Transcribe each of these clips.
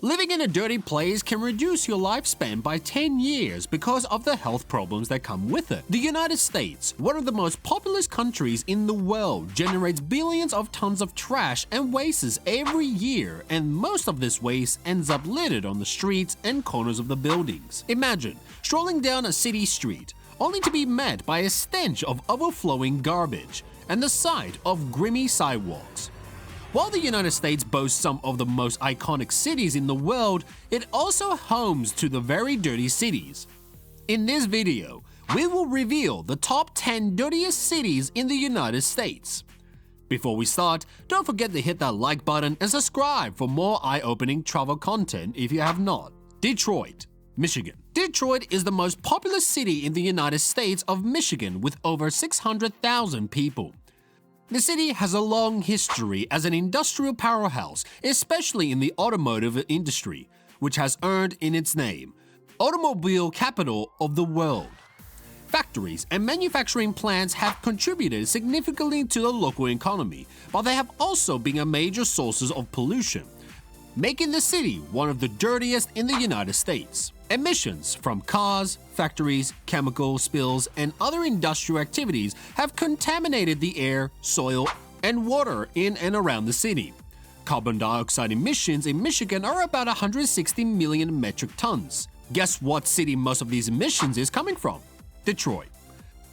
Living in a dirty place can reduce your lifespan by 10 years because of the health problems that come with it. The United States, one of the most populous countries in the world, generates billions of tons of trash and wastes every year, and most of this waste ends up littered on the streets and corners of the buildings. Imagine strolling down a city street, only to be met by a stench of overflowing garbage and the sight of grimy sidewalks. While the United States boasts some of the most iconic cities in the world, it also homes to the very dirty cities. In this video, we will reveal the top 10 dirtiest cities in the United States. Before we start, don't forget to hit that like button and subscribe for more eye-opening travel content if you have not. Detroit, Michigan. Detroit is the most populous city in the United States of Michigan with over 600,000 people. The city has a long history as an industrial powerhouse, especially in the automotive industry, which has earned in its name, automobile capital of the world. Factories and manufacturing plants have contributed significantly to the local economy, but they have also been a major sources of pollution, making the city one of the dirtiest in the United States. Emissions from cars, factories, chemical spills, and other industrial activities have contaminated the air, soil, and water in and around the city. Carbon dioxide emissions in Michigan are about 160 million metric tons. Guess what city most of these emissions is coming from? Detroit.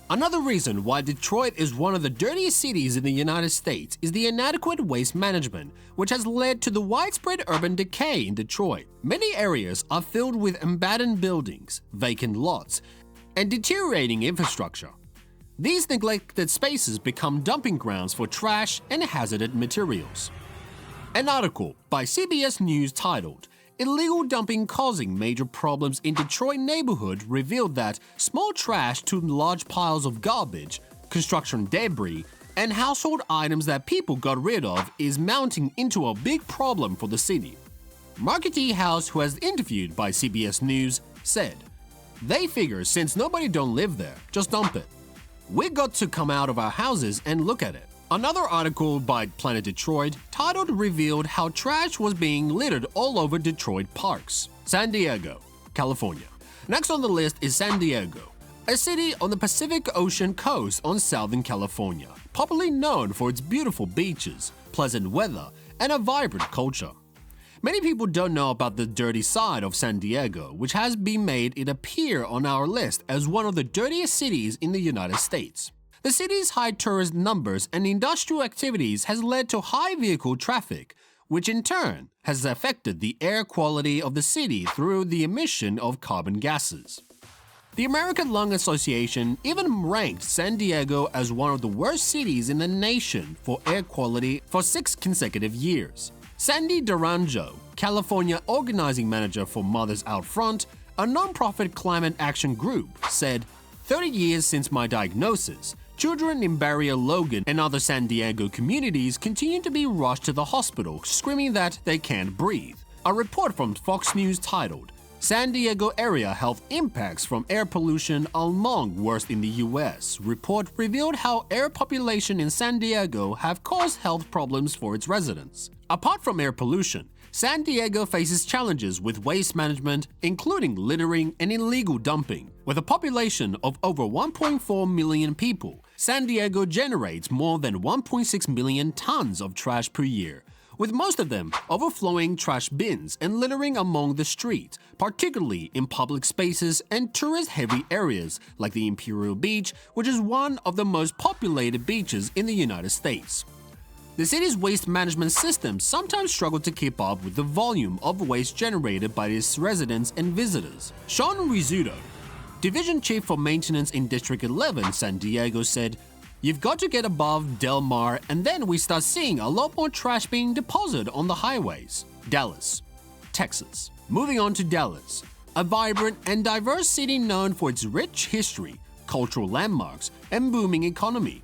Another reason why Detroit is one of the dirtiest cities in the United States is the inadequate waste management, which has led to the widespread urban decay in Detroit. Many areas are filled with abandoned buildings, vacant lots, and deteriorating infrastructure. These neglected spaces become dumping grounds for trash and hazardous materials. An article by CBS News titled "Illegal Dumping Causing Major Problems in Detroit Neighborhood" revealed that small trash to large piles of garbage, construction debris, and household items that people got rid of is mounting into a big problem for the city. Marquette House, who was interviewed by CBS News, said, "They figure since nobody don't live there, just dump it. We got to come out of our houses and look at it." Another article by Planet Detroit titled revealed how trash was being littered all over Detroit parks. San Diego, California. Next on the list is San Diego, a city on the Pacific Ocean coast on Southern California, popularly known for its beautiful beaches, pleasant weather, and a vibrant culture. Many people don't know about the dirty side of San Diego, which has been made it appear on our list as one of the dirtiest cities in the United States. The city's high tourist numbers and industrial activities has led to high vehicle traffic, which in turn has affected the air quality of the city through the emission of carbon gases. The American Lung Association even ranked San Diego as one of the worst cities in the nation for air quality for 6 consecutive years. Sandy Duranjo, California organizing manager for Mothers Out Front, a nonprofit climate action group, said, "30 years since my diagnosis, children in Barrio Logan and other San Diego communities continue to be rushed to the hospital screaming that they can't breathe." A report from Fox News titled, "San Diego Area Health Impacts from Air Pollution are Among Worst in the U.S." report revealed how air population in San Diego have caused health problems for its residents. Apart from air pollution, San Diego faces challenges with waste management, including littering and illegal dumping. With a population of over 1.4 million people, San Diego generates more than 1.6 million tons of trash per year, with most of them overflowing trash bins and littering among the streets, particularly in public spaces and tourist-heavy areas like the Imperial Beach, which is one of the most populated beaches in the United States. The city's waste management system sometimes struggle to keep up with the volume of waste generated by its residents and visitors. Sean Rizzuto, Division Chief for Maintenance in District 11, San Diego, said, "You've got to get above Del Mar and then we start seeing a lot more trash being deposited on the highways." Dallas, Texas. Moving on to Dallas, a vibrant and diverse city known for its rich history, cultural landmarks, and booming economy.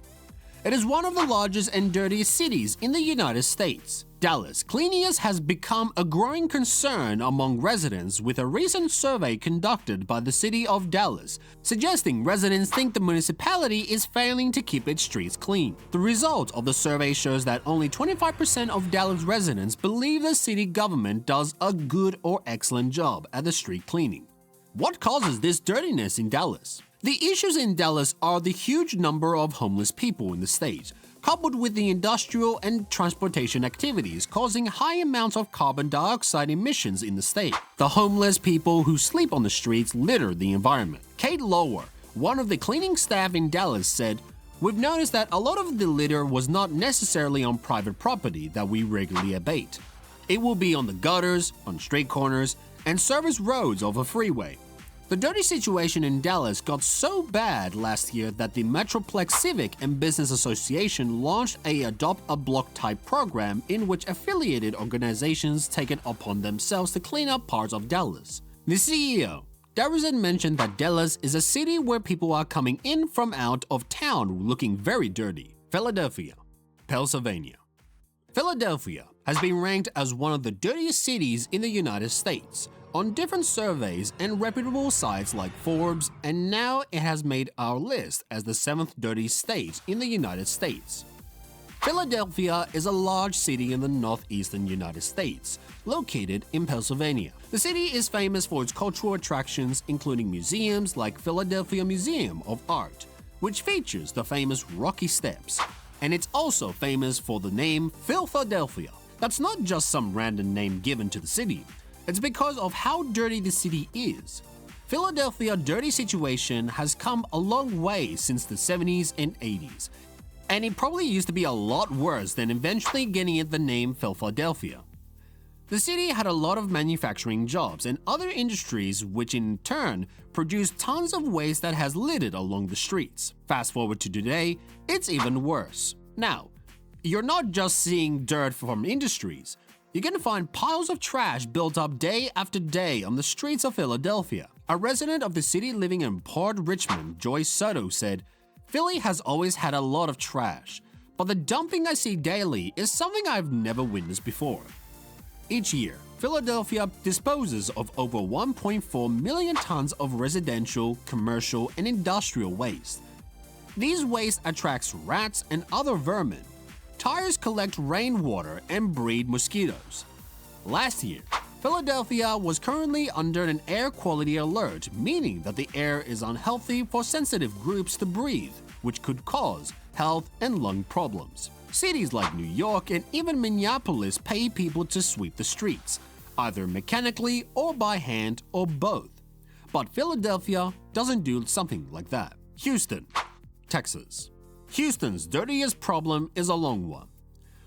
It is one of the largest and dirtiest cities in the United States. Dallas cleanliness has become a growing concern among residents, with a recent survey conducted by the city of Dallas suggesting residents think the municipality is failing to keep its streets clean. The result of the survey shows that only 25% of Dallas residents believe the city government does a good or excellent job at the street cleaning. What causes this dirtiness in Dallas? The issues in Dallas are the huge number of homeless people in the state, coupled with the industrial and transportation activities causing high amounts of carbon dioxide emissions in the state. The homeless people who sleep on the streets litter the environment. Kate Lower, one of the cleaning staff in Dallas, said, "We've noticed that a lot of the litter was not necessarily on private property that we regularly abate. It will be on the gutters, on street corners, and service roads of a freeway." The dirty situation in Dallas got so bad last year that the Metroplex Civic and Business Association launched a Adopt a Block type program in which affiliated organizations take it upon themselves to clean up parts of Dallas. The CEO, Dirtiest, mentioned that Dallas is a city where people are coming in from out of town looking very dirty. Philadelphia, Pennsylvania. Philadelphia has been ranked as one of the dirtiest cities in the United States on different surveys and reputable sites like Forbes, and now it has made our list as the 7th dirtiest state in the United States. Philadelphia is a large city in the northeastern United States, located in Pennsylvania. The city is famous for its cultural attractions, including museums like Philadelphia Museum of Art, which features the famous Rocky Steps, and it's also famous for the name Philadelphia. That's not just some random name given to the city. It's because of how dirty the city is. Philadelphia's dirty situation has come a long way since the 70s and 80s, and it probably used to be a lot worse than eventually getting it the name Philadelphia. The city had a lot of manufacturing jobs and other industries, which in turn produced tons of waste that has littered along the streets. Fast forward to today, it's even worse. Now, you're not just seeing dirt from industries. You're going to find piles of trash built up day after day on the streets of Philadelphia. A resident of the city living in Port Richmond, Joyce Soto, said, "Philly has always had a lot of trash, but the dumping I see daily is something I've never witnessed before." Each year, Philadelphia disposes of over 1.4 million tons of residential, commercial, and industrial waste. These waste attracts rats and other vermin. Tires collect rainwater and breed mosquitoes. Last year, Philadelphia was currently under an air quality alert, meaning that the air is unhealthy for sensitive groups to breathe, which could cause health and lung problems. Cities like New York and even Minneapolis pay people to sweep the streets, either mechanically or by hand or both. But Philadelphia doesn't do something like that. Houston, Texas. Houston's dirtiest problem is a long one.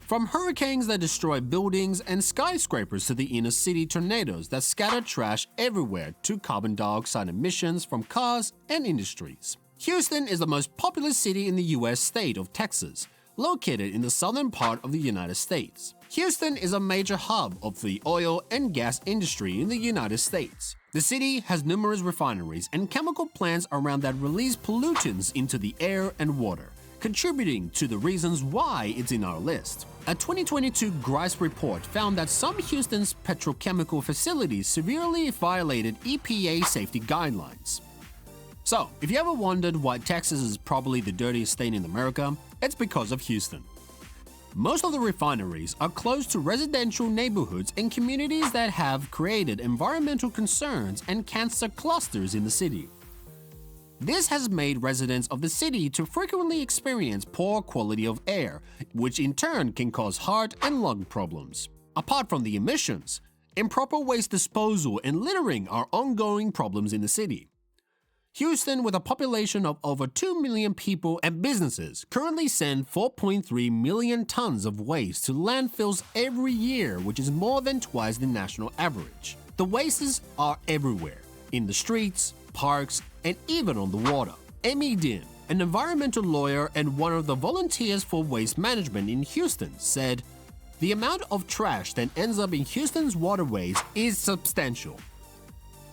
From hurricanes that destroy buildings and skyscrapers to the inner city tornadoes that scatter trash everywhere to carbon dioxide emissions from cars and industries. Houston is the most populous city in the U.S. state of Texas, located in the southern part of the United States. Houston is a major hub of the oil and gas industry in the United States. The city has numerous refineries and chemical plants around that release pollutants into the air and water, contributing to the reasons why it's in our list. A 2022 Grice report found that some Houston's petrochemical facilities severely violated EPA safety guidelines. So, if you ever wondered why Texas is probably the dirtiest state in America, it's because of Houston. Most of the refineries are close to residential neighborhoods and communities that have created environmental concerns and cancer clusters in the city. This has made residents of the city to frequently experience poor quality of air, which in turn can cause heart and lung problems. Apart from the emissions, improper waste disposal and littering are ongoing problems in the city. Houston, with a population of over 2 million people and businesses, currently send 4.3 million tons of waste to landfills every year, which is more than twice the national average. The wastes are everywhere, in the streets, parks, and even on the water. Amy Din, an environmental lawyer and one of the volunteers for waste management in Houston, said, "The amount of trash that ends up in Houston's waterways is substantial.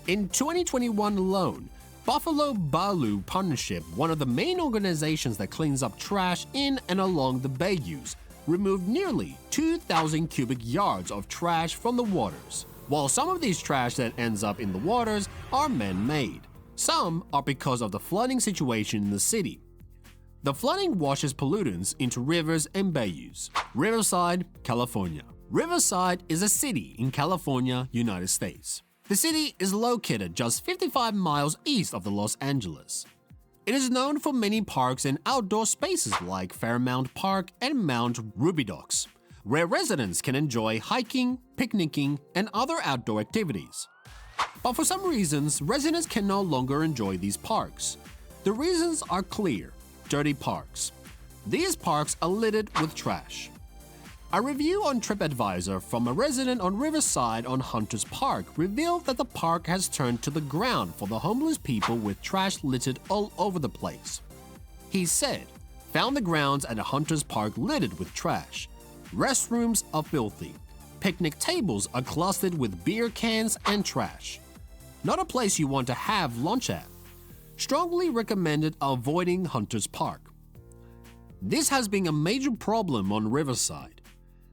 In 2021 alone, Buffalo Balu Partnership, one of the main organizations that cleans up trash in and along the bayous, removed nearly 2,000 cubic yards of trash from the waters. While some of these trash that ends up in the waters are man-made, some are because of the flooding situation in the city. The flooding washes pollutants into rivers and bayous. Riverside, California. Riverside is a city in California, United States. The city is located just 55 miles east of Los Angeles. It is known for many parks and outdoor spaces like Fairmount Park and Mount Rubidoux, where residents can enjoy hiking, picnicking, and other outdoor activities. But for some reasons, residents can no longer enjoy these parks. The reasons are clear: dirty parks. These parks are littered with trash. A review on TripAdvisor from a resident on Riverside on Hunters Park revealed that the park has turned to the ground for the homeless people with trash littered all over the place. He said, "Found the grounds at a Hunters Park littered with trash. Restrooms are filthy. Picnic tables are clustered with beer cans and trash. Not a place you want to have lunch at. Strongly recommended avoiding Hunters Park." This has been a major problem on Riverside.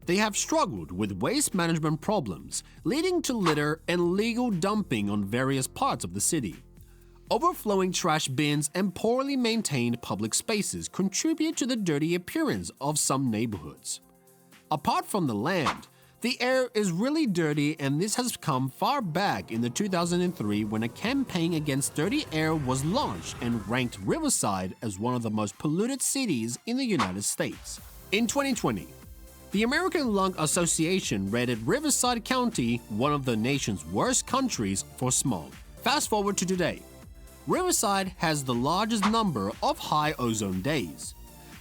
They have struggled with waste management problems, leading to litter and illegal dumping on various parts of the city. Overflowing trash bins and poorly maintained public spaces contribute to the dirty appearance of some neighborhoods. Apart from the land, the air is really dirty, and this has come far back in 2003 when a campaign against dirty air was launched and ranked Riverside as one of the most polluted cities in the United States. In 2020, the American Lung Association rated Riverside County one of the nation's worst countries for smog. Fast forward to today. Riverside has the largest number of high ozone days.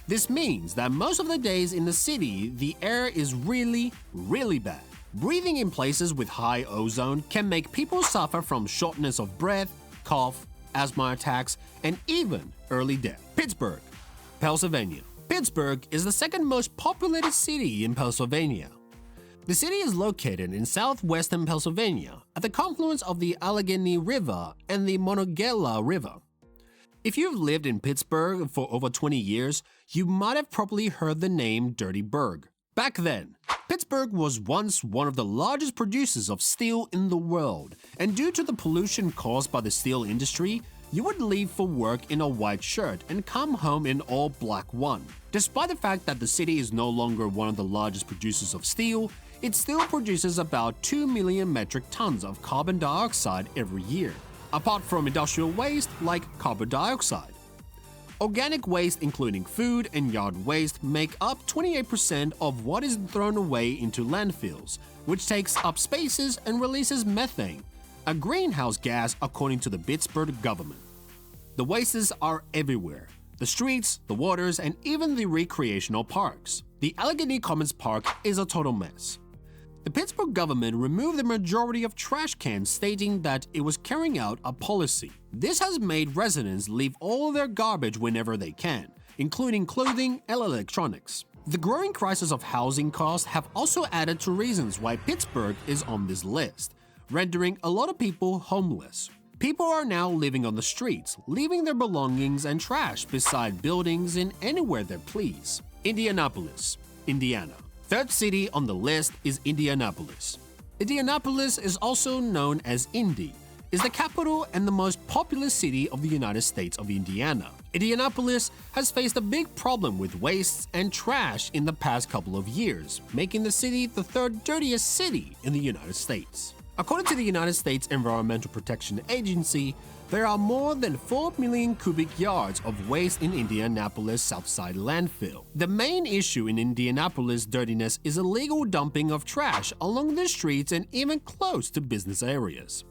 This means that most of the days in the city, the air is really, really bad. Breathing in places with high ozone can make people suffer from shortness of breath, cough, asthma attacks, and even early death. Pittsburgh, Pennsylvania. Pittsburgh is the second most populated city in Pennsylvania. The city is located in southwestern Pennsylvania at the confluence of the Allegheny River and the Monongahela River. If you've lived in Pittsburgh for over 20 years, you might have probably heard the name Dirty Burgh. Back then, Pittsburgh was once one of the largest producers of steel in the world, and due to the pollution caused by the steel industry, you would leave for work in a white shirt and come home in all black one. Despite the fact that the city is no longer one of the largest producers of steel, it still produces about 2 million metric tons of carbon dioxide every year, apart from industrial waste like carbon dioxide. Organic waste, including food and yard waste, make up 28% of what is thrown away into landfills, which takes up spaces and releases methane, a greenhouse gas according to the Pittsburgh government. The wastes are everywhere: the streets, the waters, and even the recreational parks. The Allegheny Commons Park is a total mess. The Pittsburgh government removed the majority of trash cans, stating that it was carrying out a policy. This has made residents leave all their garbage whenever they can, including clothing and electronics. The growing crisis of housing costs have also added to reasons why Pittsburgh is on this list, rendering a lot of people homeless. People are now living on the streets, leaving their belongings and trash beside buildings in anywhere they please. Indianapolis, Indiana. Third city on the list is Indianapolis. Indianapolis is also known as Indy, is the capital and the most populous city of the United States of Indiana. Indianapolis has faced a big problem with wastes and trash in the past couple of years, making the city the third dirtiest city in the United States. According to the United States Environmental Protection Agency, there are more than 4 million cubic yards of waste in Indianapolis Southside landfill. The main issue in Indianapolis dirtiness is illegal dumping of trash along the streets and even close to business areas.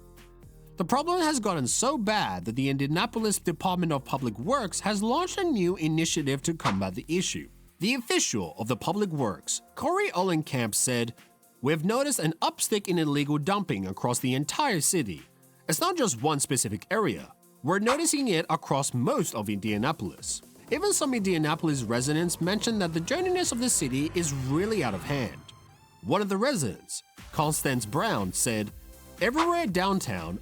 The problem has gotten so bad that the Indianapolis Department of Public Works has launched a new initiative to combat the issue. The official of the Public Works, Corey Ollenkamp, said, "We've noticed an uptick in illegal dumping across the entire city. It's not just one specific area. We're noticing it across most of Indianapolis." Even some Indianapolis residents mentioned that the dirtiness of the city is really out of hand. One of the residents, Constance Brown, said, Everywhere downtown,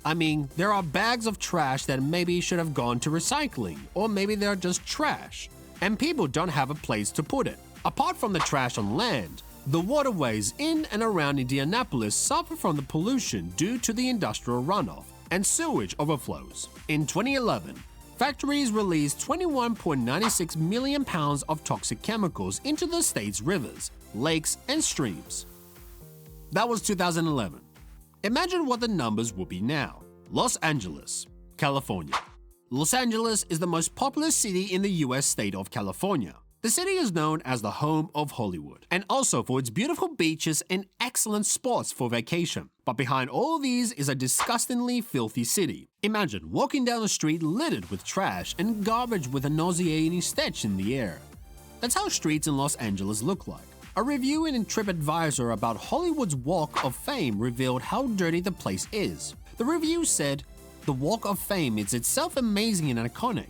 there are bags of trash that maybe should have gone to recycling, or maybe they're just trash, and people don't have a place to put it. Apart from the trash on land, the waterways in and around Indianapolis suffer from the pollution due to the industrial runoff and sewage overflows. In 2011, factories released 21.96 million pounds of toxic chemicals into the state's rivers, lakes, and streams. That was 2011. Imagine what the numbers would be now. Los Angeles, California. Los Angeles is the most populous city in the US state of California. The city is known as the home of Hollywood, and also for its beautiful beaches and excellent spots for vacation. But behind all these is a disgustingly filthy city. Imagine walking down a street littered with trash and garbage with a nauseating stench in the air. That's how streets in Los Angeles look like. A review in TripAdvisor about Hollywood's Walk of Fame revealed how dirty the place is. The review said, "The Walk of Fame is itself amazing and iconic.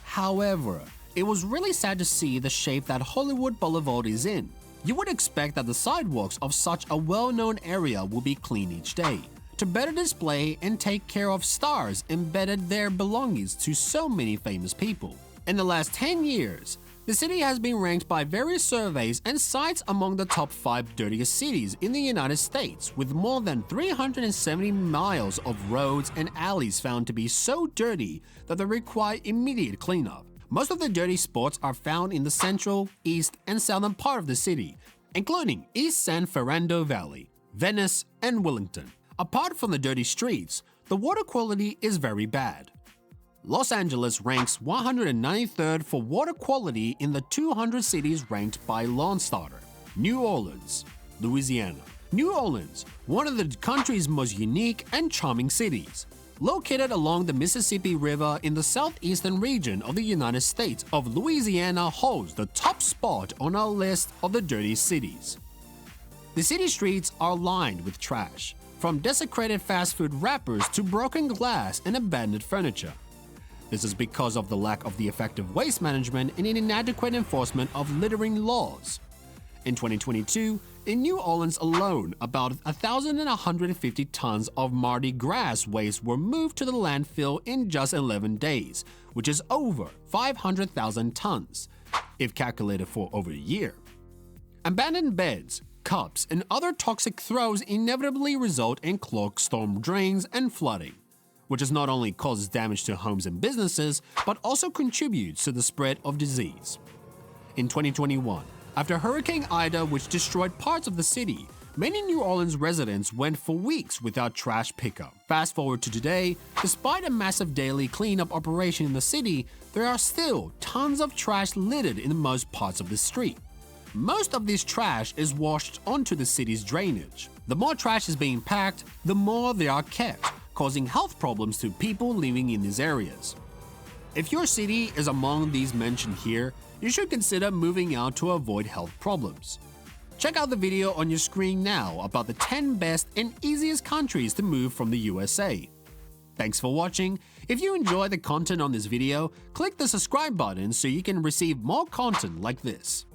However, it was really sad to see the shape that Hollywood Boulevard is in. You would expect that the sidewalks of such a well-known area will be clean each day, to better display and take care of stars embedded their belongings to so many famous people. In the last 10 years, the city has been ranked by various surveys and sites among the top 5 dirtiest cities in the United States, with more than 370 miles of roads and alleys found to be so dirty that they require immediate cleanup. Most of the dirty spots are found in the central, east, and southern part of the city, including East San Fernando Valley, Venice, and Wellington. Apart from the dirty streets, the water quality is very bad. Los Angeles ranks 193rd for water quality in the 200 cities ranked by Lone Starter. New Orleans, Louisiana. New Orleans, one of the country's most unique and charming cities. Located along the Mississippi River in the southeastern region of the United States of Louisiana, holds the top spot on our list of the dirtiest cities. The city streets are lined with trash, from desecrated fast food wrappers to broken glass and abandoned furniture. This is because of the lack of the effective waste management and inadequate enforcement of littering laws. In 2022, in New Orleans alone, about 1,150 tons of Mardi Gras waste were moved to the landfill in just 11 days, which is over 500,000 tons, if calculated for over a year. Abandoned beds, cups, and other toxic throws inevitably result in clogged storm drains and flooding, which not only causes damage to homes and businesses, but also contributes to the spread of disease. In 2021, after Hurricane Ida, which destroyed parts of the city, many New Orleans residents went for weeks without trash pickup. Fast forward to today, despite a massive daily cleanup operation in the city, there are still tons of trash littered in most parts of the street. Most of this trash is washed onto the city's drainage. The more trash is being packed, the more they are kept, causing health problems to people living in these areas. If your city is among these mentioned here, you should consider moving out to avoid health problems. Check out the video on your screen now about the 10 best and easiest countries to move from the USA. Thanks for watching. If you enjoy the content on this video, click the subscribe button so you can receive more content like this.